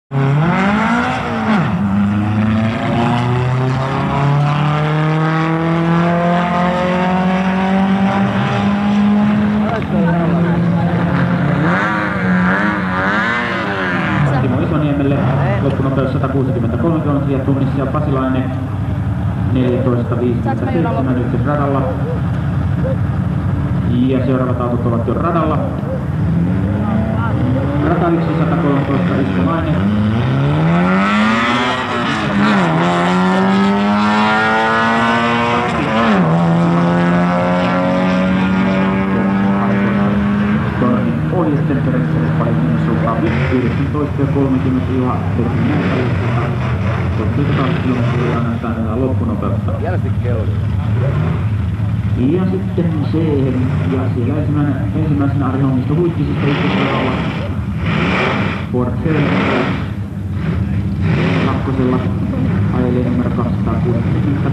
Timo Isoniemelle loppunopeus 163 kilometriä tunnissa ja Pasilainen 14.57 ykkösradalla. Ja seuraavat autot ovat jo radalla. Rata 1 113 Iskolainen. Ohjesten perässä paljon suuntaan 19.30 Juha Turkin 12 kilometriä annetaan loppunopeutta. Ja sitten C ja siellä ensimmäisenä Ari Hongisto Huittisista ykkösradalla. Ford kakkosella ajelee numero 260.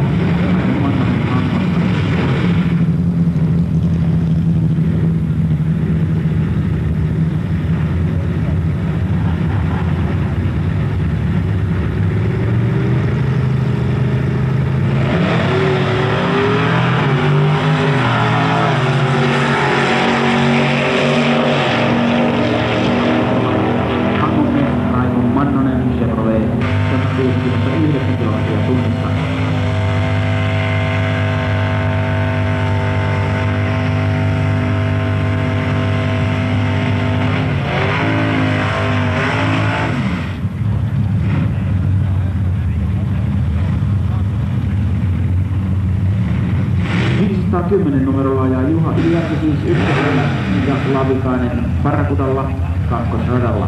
Numerolla ajaa Juha Iäki siis ykkösellä ja Lavikainen Parrakutalla kakkosradalla.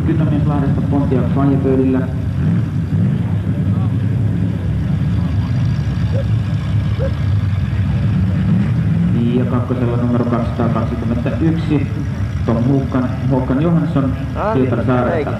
Kynnämieslahdesta Pontiac Fajepöydillä. Ja kakkosella numero 221 Tom Håkan Johansson Pietarsaaresta.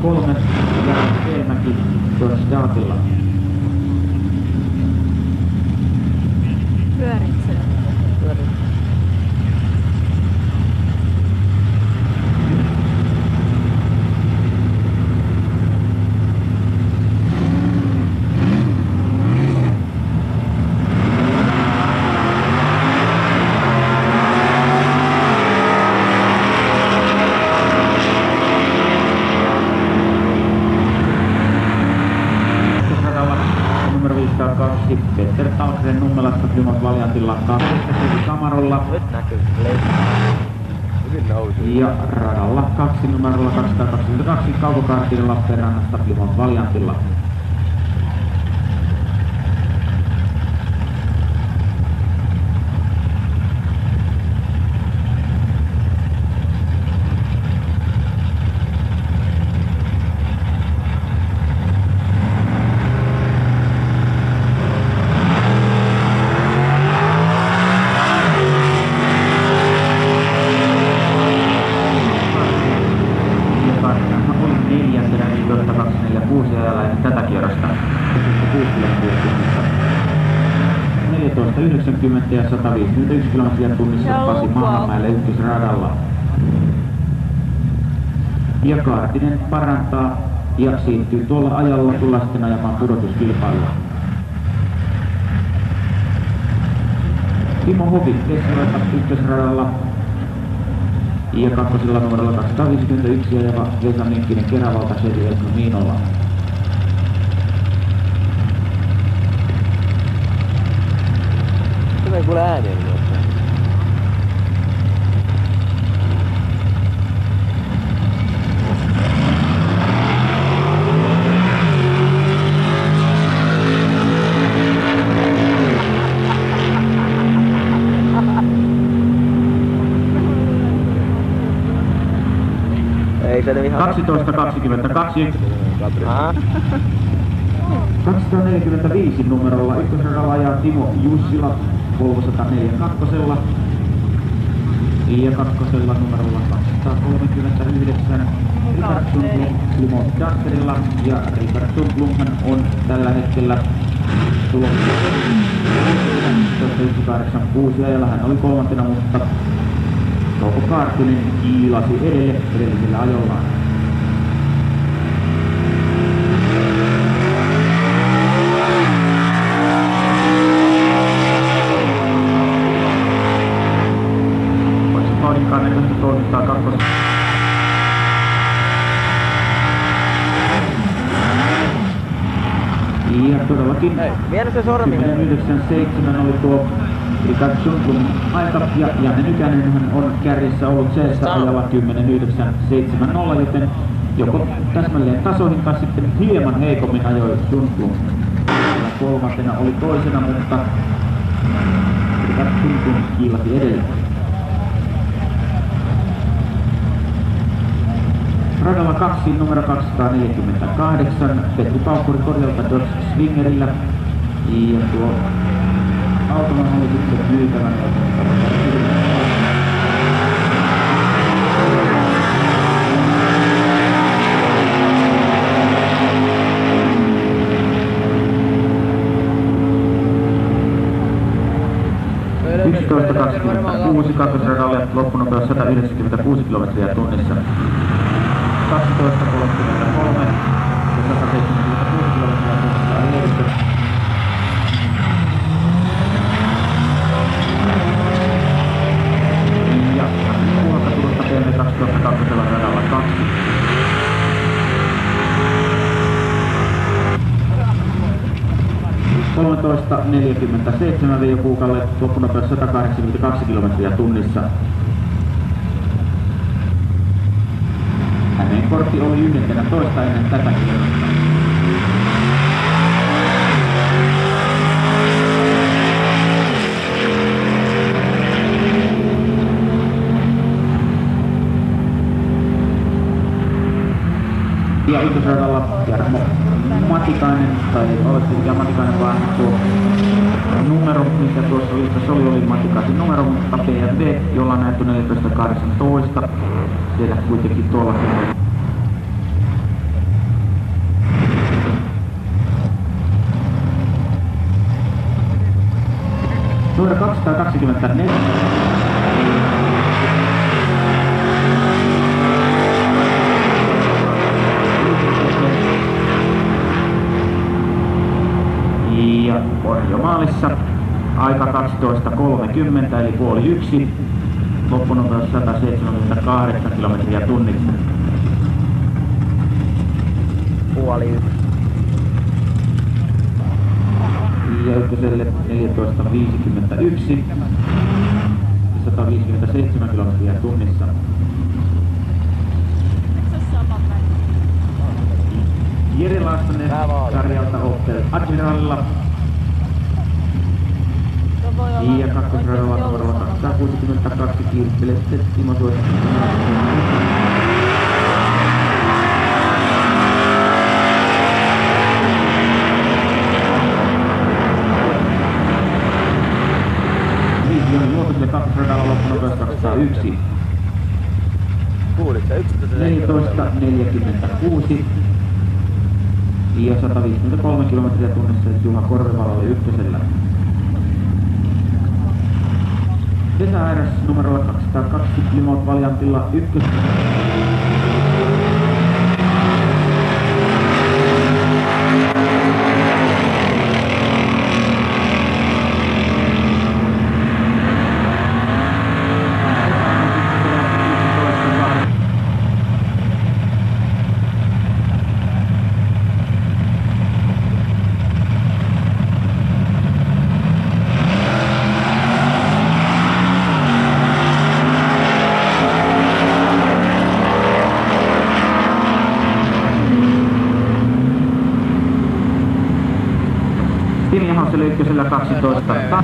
Kolme ja Seenmäki Daatilla. Pyöritsee. Peter Talkren Nummelasta Plymouth Valiantilla 2 Kamarolla. Ja radalla 2 numerolla 222 Kaukokaartin Lappeenrannasta Plymouth Valiantilla. Tätä kierrosta 14.90 ja 151 kilometriä tunnissa Pasi Mahamäelle ykkösradalla. Ja Kaartinen parantaa ja siirtyy tuolla ajalla tulla sitten ajamaan pudotuskilpailua. Timo Hovi keskivästä ykkösradalla. Ja kakkosella numerolla 251 ajava Vesa Minkkinen Keravalta Chevy Esno Miinolla. Tulee kuule ääneen jossain. Ei se ihan... 12.22. 245 numerolla ykkösradalla ajaa Timo Jussila Volvo 142. Ja kakkosella numerolla 239 Richard Sundblom Plymouth Dusterilla. Ja Richard Sundblomhan on tällä hetkellä tulossa 186 ajalla. Hän oli kolmantena, mutta Touko Kaartinen kiilasi edellisellä ajollaan. Näköistä toimittaa kakkos. Ja todellakin 10.97 oli tuo Richard Sundblom aika, ja Janne Nykänen on kärjessä ollut seessä ajalla 10.970, joten joko täsmälleen tasoihin tai sitten hieman heikommin ajoi Sundblom. Kolmantena oli toisena, mutta Richard Sundblom kiilasi edelleen. Radalla 2, numero 248, Petri Paukkuri korjalta Dodge Swingerillä. Ja tuo automan oli sitten myytävänä. kakkosradalle loppunopeus 196 kilometriä tunnissa. 12.33 ja 176 kilometriä tunnissa on edessä. Ja puolta teemme 2002 radalla 2. Kolmetoista 47 Veijo Kuukalle, loppunopeus 182 kilometriä tunnissa. Hänen kortti oli 11 ennen tätä kierrosta. Ja ykkösradalla Jarmo Matikainen, tai olisi mikä Matikainen vaan tuo numero, mikä tuossa listassa oli Matikaisen numero, mutta BMW, jolla on näytty 14.18. Siellä kuitenkin tuolla numero 224. Ja on jo maalissa. Aika 12.30 eli puoli 1. Loppunopeus 178 kilometriä tunnissa. Puoli 1. Ja ykköselle 14.51. 157 kilometriä tunnissa. Jere Laastanen sarjalta Opel Admiralilla. Ja kakkosradalla numerolla 262 kiirtelee Timo Suosta. Viisi Luotaselle kakkosradalla loppunopeus 201. 14.46. Ja 153 kilometriä tunnissa Juha Korvevalalle ykkösellä. Vesa Airas numerolla 202 Plymouth Valiantilla ykkösellä. Timi Ahoselle ykkösellä 12.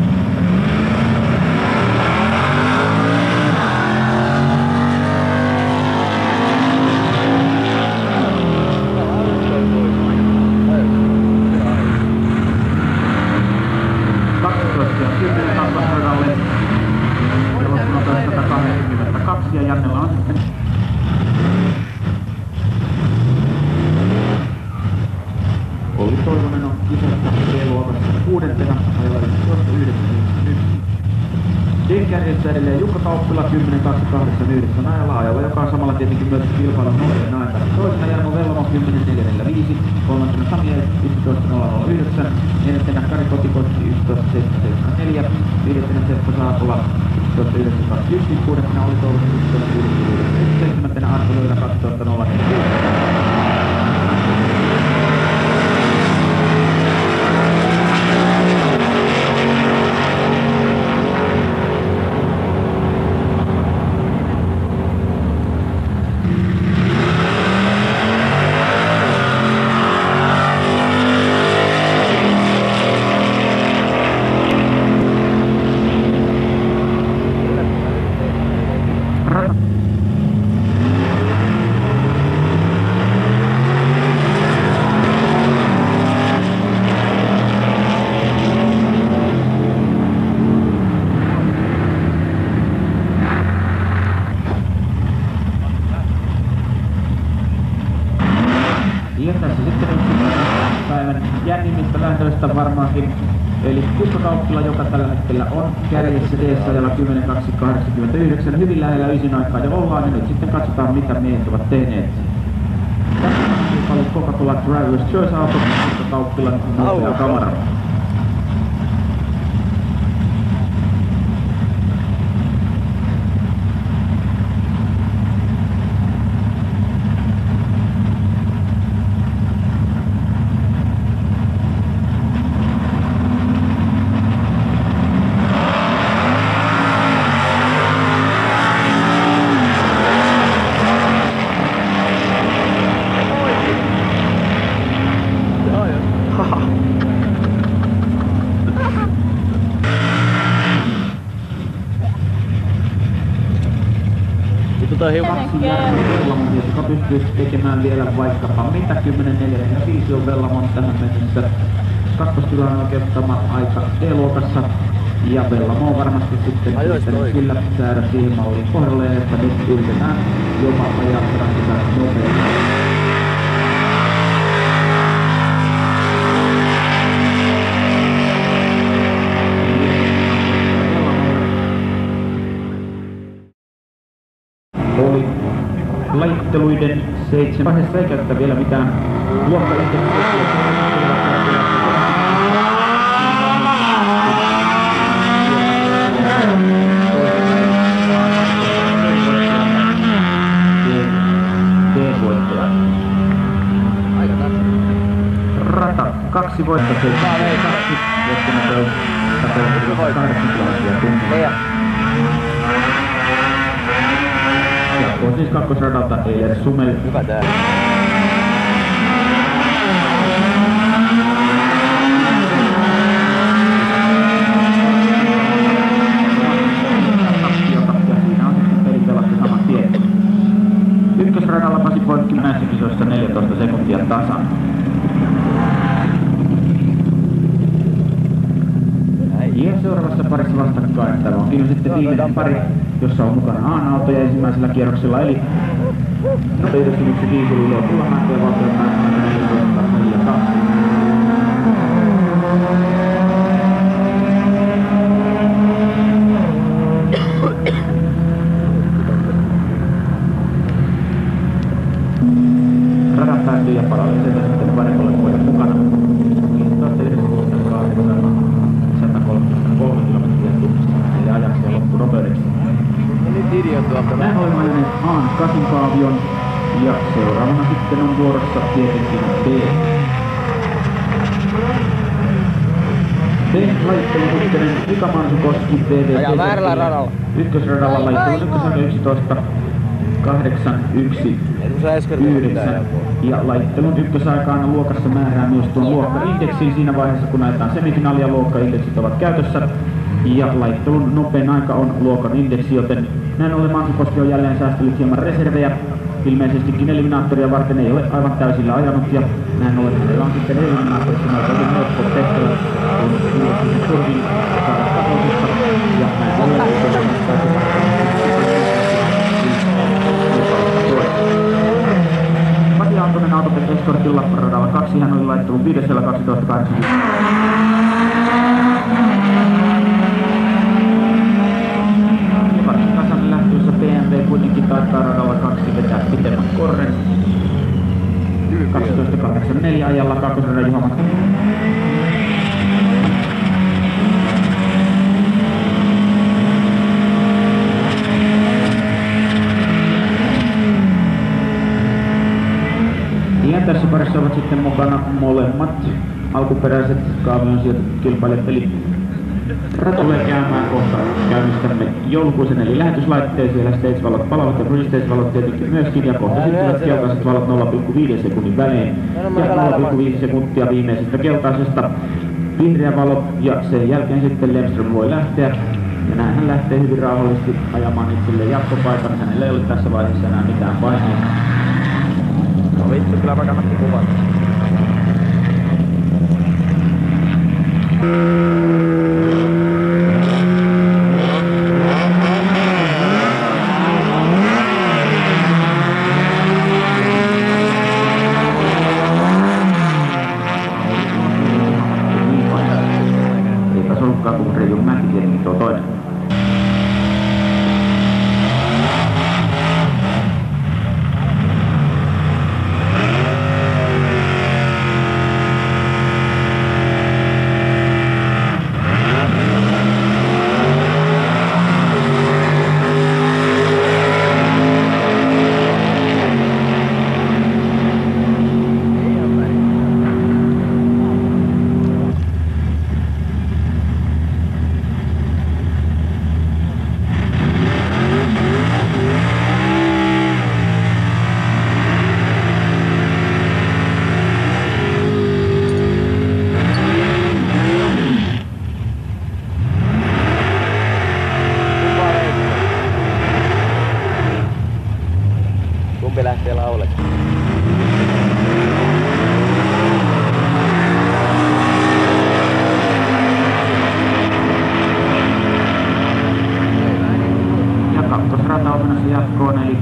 Kauppila 10.28.9 ajalla ajalla, joka on samalla tietenkin myös kilpailun nopein aika. Toisena Jarmo Vellamo 10.4.5, kolmantena Sami 11.009, neljäntenä Kari Kotikoski 11.774, viidentenä Seppo Saapola 11.921, kuudentena Oli Toulunen 11.991, seitsemäntenä Arto Löylä 12.044. Ja tässä sitten päivän jännimmistä lähdöistä varmaankin, eli Kusto Kauppila, joka tällä hetkellä on kärjessä DS-ajalla 10.2.89, hyvin lähellä ysin aikaa jo ollaan, ja nyt sitten katsotaan mitä miehet ovat tehneet. Tässä on ollut Coca-Cola Drivers Choice-auto, Kusto Kauppilan nopea kamera. Kaksi Jarmo, joka pystyisi tekemään vielä vaikkapa mitä 10.4.5 on Vellamon tähän mennessä. Kakkostila on oikeuttama aika E-luokassa. Ja Vellamo on varmasti sitten kyllä säädä siihen malliin kohdalleen, että nyt yritetään jopa ajaa sitä nopeasti. Oli lajitteluiden 7 vaiheessa ei käytetä vielä mitään luokkaindeksiä. Rata 2 voittaa 7.2, josta nopeus 8 kilometriä tunnissa. On siis kakkosradalta Eiler Sumel. Hyvä tää. Ja siinä on sitten peli pelattu saman tien. Ykkösradalla Pasi poikki näissä kisoissa 14 sekuntia tasan. Ja seuraavassa parissa vastakkain. Tämä onkin jo sitten viimeinen pari, jossa on mukana Aan-autoja ensimmäisellä kierroksella, eli nopeudessa yksi diesel Ilo Kullamäki ja Valtionmäärä 14.42. Radat päätyy ja palvelee sieltä sitten paremmalle vuoden mukana. 133 kilometriä tunnissa, eli ajaksi ja loppunopeudeksi. Näin olemme ajaneet Aan Kasinkaavion, ja seuraavana sitten on vuorossa tietenkin B. B-lajittelu sitten Mika Mansukoski, TVT. Ajaa väärällä radalla. Ykkösradalla lajittelu ykkösradalla 11.8.1.9. Ja laittelun ykkösaikaan luokassa määrää myös tuon luokkaindeksiin siinä vaiheessa, kun ajetaan semifinaalia. Luokkaindeksit ovat käytössä. Ja laittelun nopein aika on luokan indeksi, joten näin ollen Mansukoski on jälleen säästellyt hieman reservejä. Ilmeisestikin eliminaattoria varten ei ole aivan täysillä ajanut, ja näin ollen hänellä on sitten eliminaattorissa noin helppo tehtävä, kun julkisen turvin saada tasoitusta, ja näin ollen Matti Aaltonen Autotech Escortilla radalla 2, hän oli laittelun 5. 12.80. Varsinkaan aikaa radalla 2 vetää pitemmän korren. 12.84 ajalla kakkosradan Juha Matti. Ja tässä parissa ovat sitten mukana molemmat alkuperäiset kaavion sijoitetut kilpailijat, eli rata tulee käymään kohta. Käynnistämme joulukuisen eli lähetyslaitteen, siellä stage-valot palavat ja stage-valot tietenkin myöskin, ja kohta syttyvät keltaiset valot 0,5 sekunnin välein ja 0,5 sekuntia viimeisestä keltaisesta vihreä valo, ja sen jälkeen sitten Lemström voi lähteä, ja näin hän lähtee hyvin rauhallisesti ajamaan itselleen jatkopaikan. Hänellä ei ole tässä vaiheessa enää mitään paineita. No vittu, kyllä mä kannatti kuvata. Eipäs ollutkaan kuin Reijon Mäki tietenkin tuo toinen. Kumpi lähtee laulemaan? Ja kakkosrata on menossa jatkoon, eli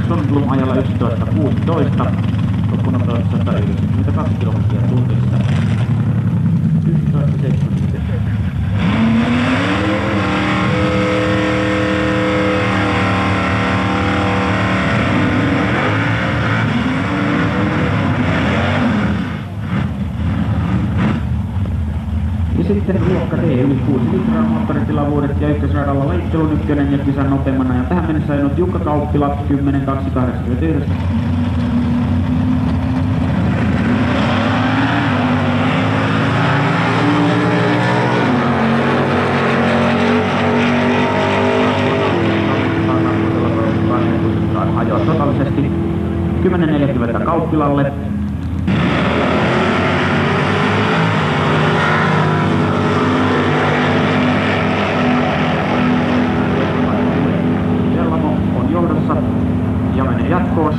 Sundblom ajalla 11.16, kokonopeudessa 192 kilometriä tunnissa. 11.70. Ja sitten luokka D yli 6 litraa moottoritilavuudet ja ykkösradalla Laittelun ykkönen ja kisan nopeammana. Ja tähän mennessä ajanut Jukka Kauppila 10.2.89. Hajoaa totaalisesti 10.40 Kauppilalle. Ja menee jatkoon.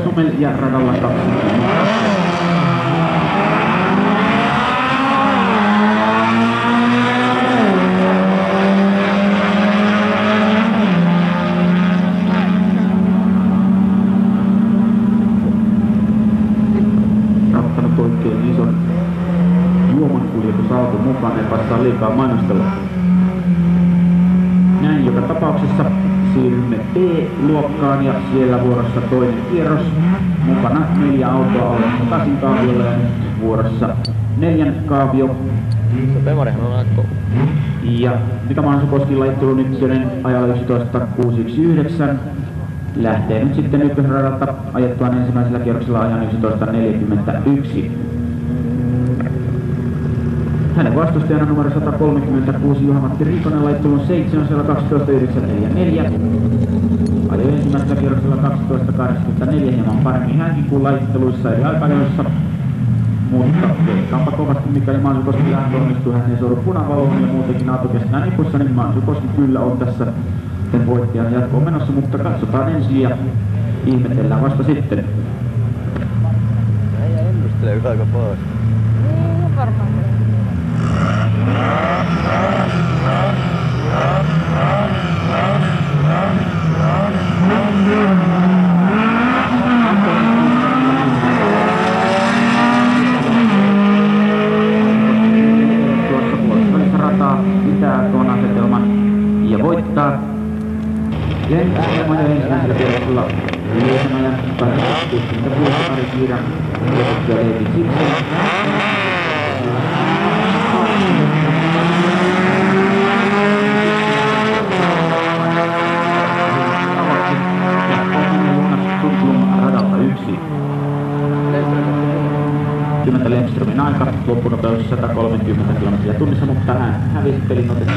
Sumel ja radalla 2. Ottanut oikein ison juomankuljetusauton mukaan, ei passaa liikaa mainostella. Näin joka tapauksessa siirrymme B-luokkaan ja siellä vuorossa toinen kierros. Mukana 4 autoa olemme 8 kaaviolla ja nyt vuorossa 4 kaavio. Se Pemarihan on aika kova. Ja Mika Mansukoski Laittelun ykkönen ajalla 11.619. Lähtee nyt sitten ykkösradalta ajettuaan ensimmäisellä kierroksella ajan 11.41. Hänen vastustajana numero 136 Juha-Matti Riikonen Laittelun 7. 12.944. Ajoi ensimmäisellä kierroksella 12.84, hieman paremmin hänkin kuin Laitteluissa eri aikajoissa. Mutta veikkaanpa kovasti, mikäli Mansukoski lähtö onnistuu, hän ei soudu punavaloon ja muutenkin auto kestää nipussa, niin Mansukoski kyllä on tässä sen voittajan jatkoon menossa, mutta katsotaan ensin ja ihmetellään vasta sitten. Äijä ennustelee aika paljon. Niin, varmaan. Tuossa puolessa rataa pitää tuon asetelman ensimmäisellä kierroksella Liesanajan 866 Ari Kiiran ja Leevi Sipsen. Radalta 1. Kymmentä Lemströmin aika, loppunopeus 130 km/h, mutta hän hävisi pelin otettu.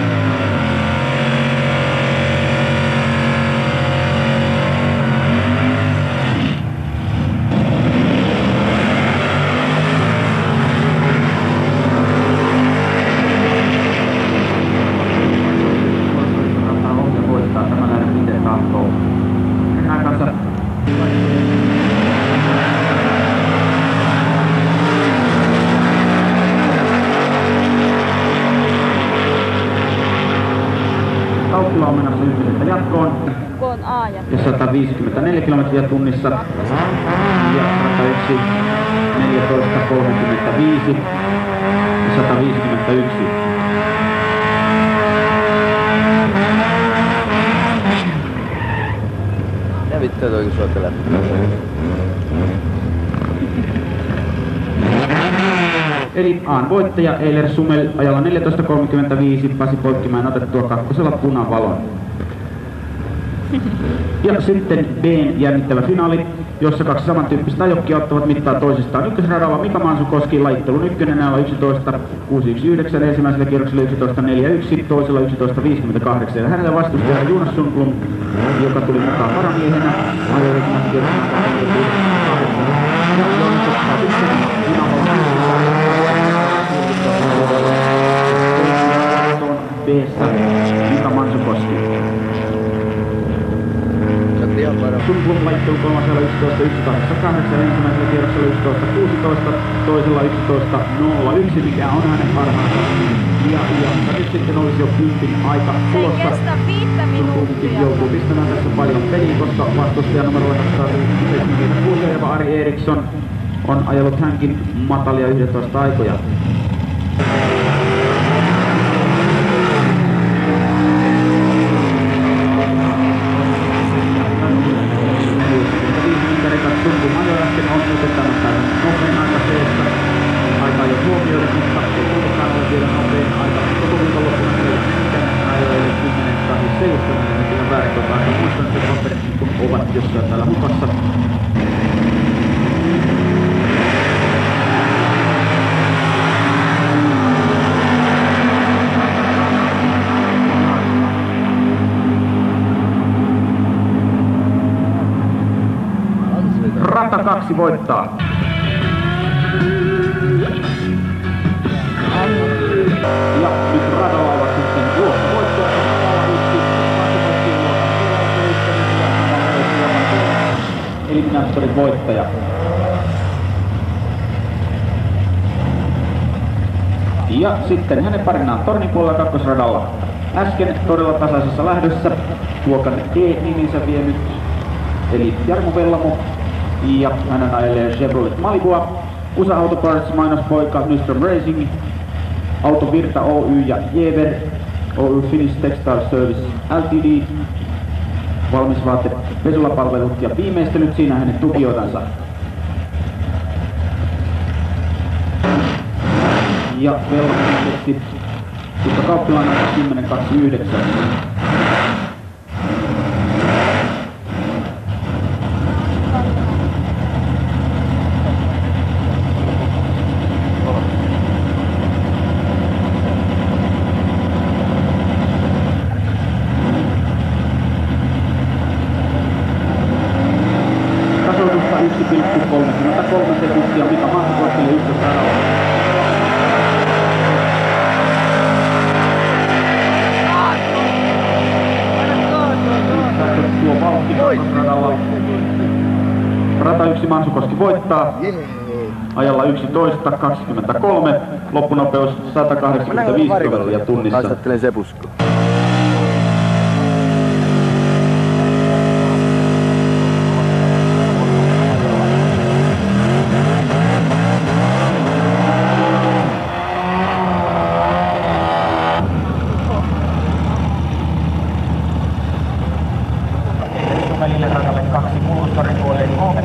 Kauppila on menossa ykkösestä jatkoon. Kun A ja 154 km/h. Ja rata 1 14.35 ja 151. Ja vittu toikin suotelee. Eli A:n voittaja Eiler Sumel ajalla 14.35, Pasi Poikkimäen otettua kakkosella punavalon. Ja sitten B:n jännittävä finaali, jossa kaksi samantyyppistä ajokkia ottavat mittaa toisistaan. Ykkösradalla Mika Mansukoski lajittelun ykkönen ajalla 11.619, ensimmäisellä kierroksella 11.41, toisella 11.58. Ja hänellä vastustajana Jonas Sundblom, joka tuli mukaan varamiehenä ajoi ensimmäisellä kierroksella 11.58. Ja Jonas ottaa sitten B:ssä Mika Mansukoski. Sundblom laittelu kolmasella 11.188, ensimmäisellä kierroksella 11.16, toisella 11.01, mikä on hänen parhaansa. Ja nyt sitten olisi jo 10 aika tulossa. Se ei kestä 5 minuuttia. Joutuu pistämään tässä paljon peliä, koska vastustaja numerolla 276 oleva Ari Eriksson on ajellut hänkin matalia 11 aikoja. Sundblom ajoi äsken otetaan tämän nopein aika seessä. Aika ei ole huomioida, mutta ei kuitenkaan ole vielä nopein aika. Koko viikonloppuna meillä ajoi eli 10.7, niin kyllä väärin aika. Muistan, että paperit kun ovat jossain täällä hukassa. Rata 2 voittaa. Ja nyt radalla ovat sitten voittajat. Eliminaattorin voittaja. Ja sitten hänen parinaan tornin puolella kakkosradalla. Äsken todella tasaisessa lähdössä luokan D-niminsä vienyt, eli Jarmo Vellamo. Ja hänen ajelee Chevrolet Malibua, USA Auto Parts mainospoika Nyström Racing, Auto Virta Oy ja Jever, Oy Finnish Textile Service Ltd, valmisvaate, pesulapalvelut ja viimeistelyt, siinä hänen tukiotansa. Ja velvoitteeksi Jukka Kauppila 10.29. Tasoitusta 1,33 sekuntia Mika Mansukoskelle ykkösradalla. Tuo vauhti kakkosradalla. Rata 1 Mansukoski voittaa ajalla 11.23, loppunopeus 185 km tunnissa. Haastattelen Sepusko. välille radalle 2 Kulkustorin puolelle 3.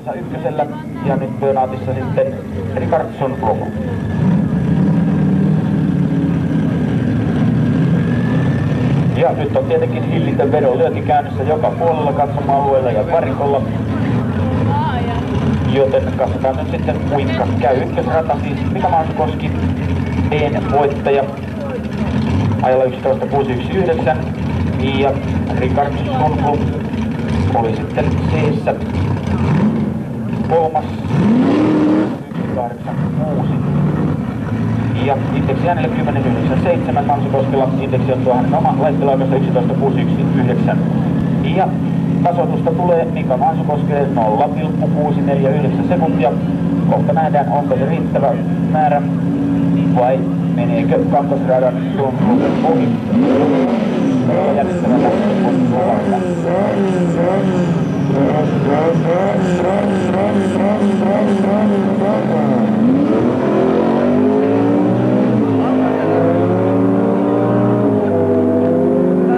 Ja ykkösellä ja nyt Bönaatissa sitten Rickardson Blomo. Ja nyt on tietenkin hillitön vedonlyönti käynnissä joka puolella katsoma-alueella ja varikolla. Joten katsotaan nyt sitten kuinka käy. Ykkösrata siis Mika Manskoski, B:n voittaja ajalla 11.619 ja Rickardson oli sitten C:ssä kolmas 1.86. Ja indeksi hänelle 10.97 Manskoskella. Indeksi on tuo hänen oma laitteluaikasta 11.619. Ja tasoitusta tulee Mika Manskoskelle 0,649 sekuntia. Kohta nähdään, onko se riittävä määrä vai meneekö kakkosradan Sundblomin ohi. Jännittävä lähtö on tuolla.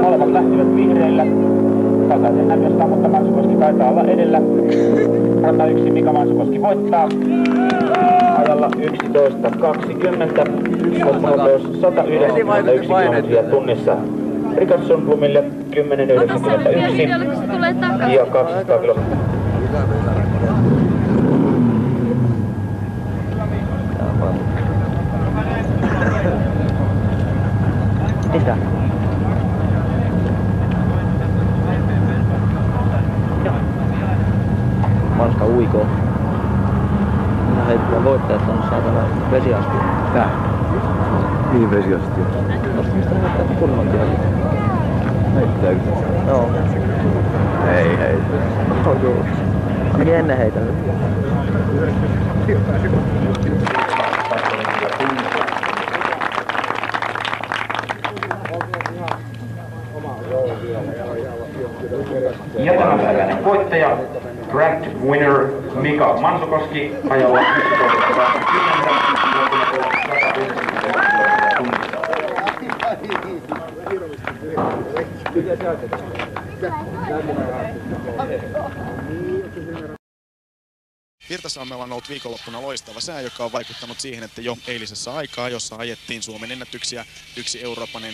Molemmat lähtivät vihreillä. Tasaisen näköistä, mutta Manskoski taitaa olla edellä. Rata 1 Mika Manskoski voittaa ajalla 11.20. Nopeus 191 kilometriä tunnissa. Rickardson Blomille 10.91 ja 200 kilometriä. Mitä? Manska uikoo. Minä heittää voittajat on saatana vesiastia. Tää? Mihin vesiastia? Mistä ne heittää kunnon tiellä? Heittääkö? Joo. Ei. On joo. Ainakin ennen heitänyt. Ja tämänpäiväinen voittaja, Grand Winner Mika Manskoski ajalla 11.20. Virtasalmella on ollut viikonloppuna loistava sää, joka on vaikuttanut siihen, että jo eilisessä aikaa, jossa ajettiin Suomen ennätyksiä, yksi Euroopan